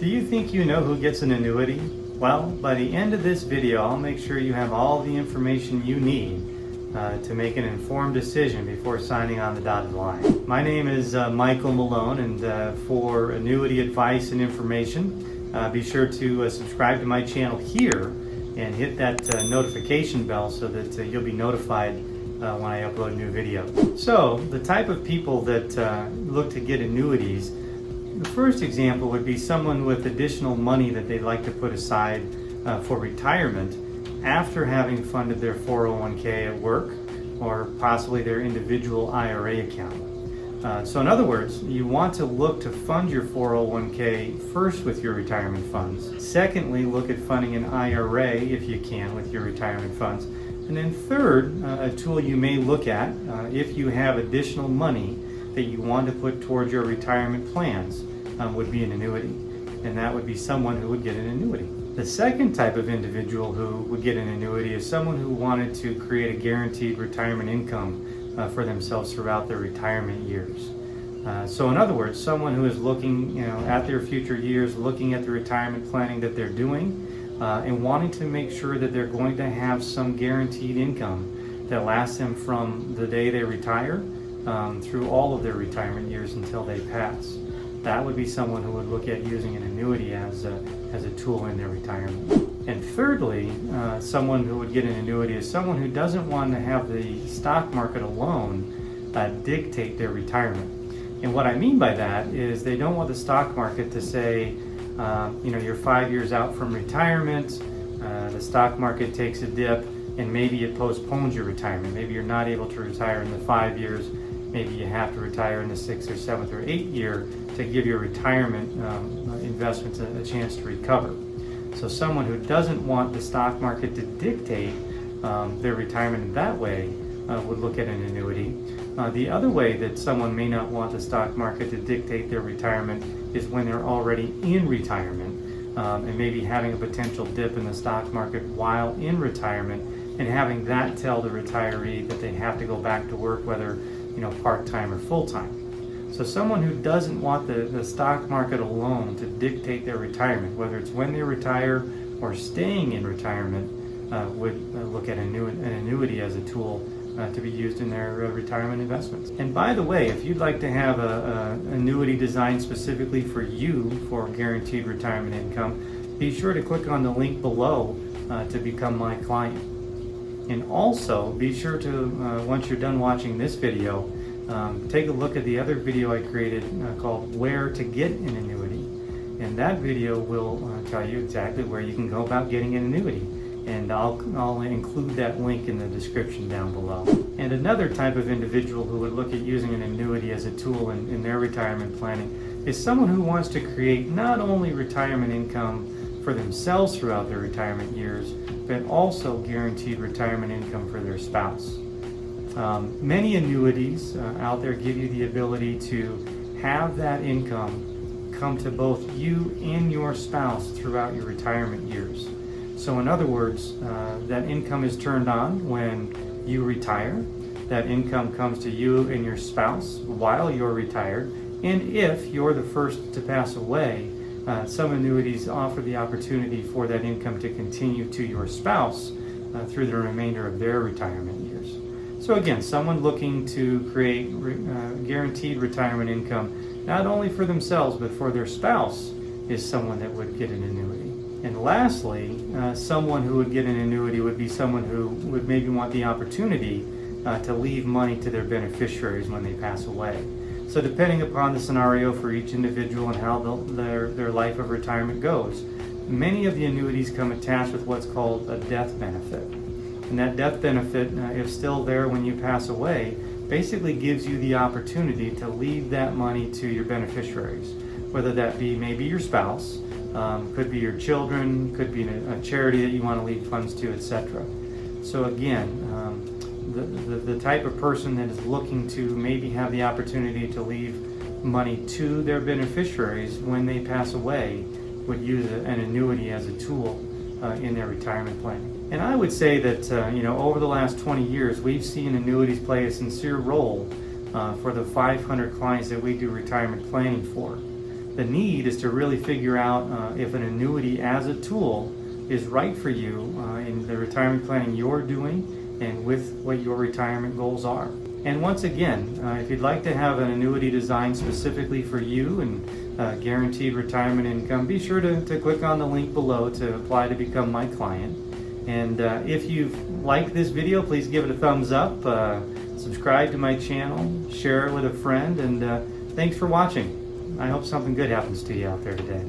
Do you think you know who gets an annuity? Well, by the end of this video, I'll make sure you have all the information you need to make an informed decision before signing on the dotted line. My name is Michael Malone, and for annuity advice and information, be sure to subscribe to my channel here and hit that notification bell so that you'll be notified when I upload a new video. So, the type of people that look to get annuities, the first example would be someone with additional money that they'd like to put aside for retirement after having funded their 401k at work or possibly their individual IRA account. So in other words, you want to look to fund your 401k first with your retirement funds. Secondly, look at funding an IRA if you can with your retirement funds. And then third, a tool you may look at if you have additional money that you want to put towards your retirement plans would be an annuity, and that would be someone who would get an annuity. The second type of individual who would get an annuity is someone who wanted to create a guaranteed retirement income for themselves throughout their retirement years. So in other words, someone who is looking at their future years, looking at the retirement planning that they're doing, and wanting to make sure that they're going to have some guaranteed income that lasts them from the day they retire through all of their retirement years until they pass. That would be someone who would look at using an annuity as a tool in their retirement. And thirdly, someone who would get an annuity is someone who doesn't want to have the stock market alone dictate their retirement. And what I mean by that is they don't want the stock market to say, you're 5 years out from retirement, the stock market takes a dip, and maybe it postpones your retirement. Maybe you're not able to retire in the 5 years. Maybe you have to retire in the 6th or 7th or 8th year to give your retirement investments a chance to recover. So someone who doesn't want the stock market to dictate their retirement in that way would look at an annuity. The other way that someone may not want the stock market to dictate their retirement is when they're already in retirement and maybe having a potential dip in the stock market while in retirement and having that tell the retiree that they have to go back to work, whether part-time or full-time. So someone who doesn't want the stock market alone to dictate their retirement, whether it's when they retire or staying in retirement, would look at an annuity as a tool to be used in their retirement investments. And by the way, if you'd like to have an annuity designed specifically for you for guaranteed retirement income, be sure to click on the link below to become my client. And also, be sure to, once you're done watching this video, take a look at the other video I created called Where to Get an Annuity. And that video will tell you exactly where you can go about getting an annuity. And I'll include that link in the description down below. And another type of individual who would look at using an annuity as a tool in their retirement planning is someone who wants to create not only retirement income for themselves throughout their retirement years, but also guaranteed retirement income for their spouse. Many annuities out there give you the ability to have that income come to both you and your spouse throughout your retirement years. So in other words, that income is turned on when you retire. That income comes to you and your spouse while you're retired. And if you're the first to pass away, some annuities offer the opportunity for that income to continue to your spouse through the remainder of their retirement years. So again, someone looking to create guaranteed retirement income, not only for themselves, but for their spouse, is someone that would get an annuity. And lastly, someone who would get an annuity would be someone who would maybe want the opportunity to leave money to their beneficiaries when they pass away. So depending upon the scenario for each individual and how their life of retirement goes, many of the annuities come attached with what's called a death benefit. And that death benefit, if still there when you pass away, basically gives you the opportunity to leave that money to your beneficiaries, whether that be maybe your spouse, could be your children, could be a charity that you want to leave funds to, etc. So again, the type of person that is looking to maybe have the opportunity to leave money to their beneficiaries when they pass away would use an annuity as a tool in their retirement planning. And I would say that over the last 20 years, we've seen annuities play a sincere role for the 500 clients that we do retirement planning for. The need is to really figure out if an annuity as a tool is right for you in the retirement planning you're doing and with what your retirement goals are. And once again, if you'd like to have an annuity designed specifically for you and guaranteed retirement income, be sure to click on the link below to apply to become my client. And if you've liked this video, please give it a thumbs up, subscribe to my channel, share it with a friend, and thanks for watching. I hope something good happens to you out there today.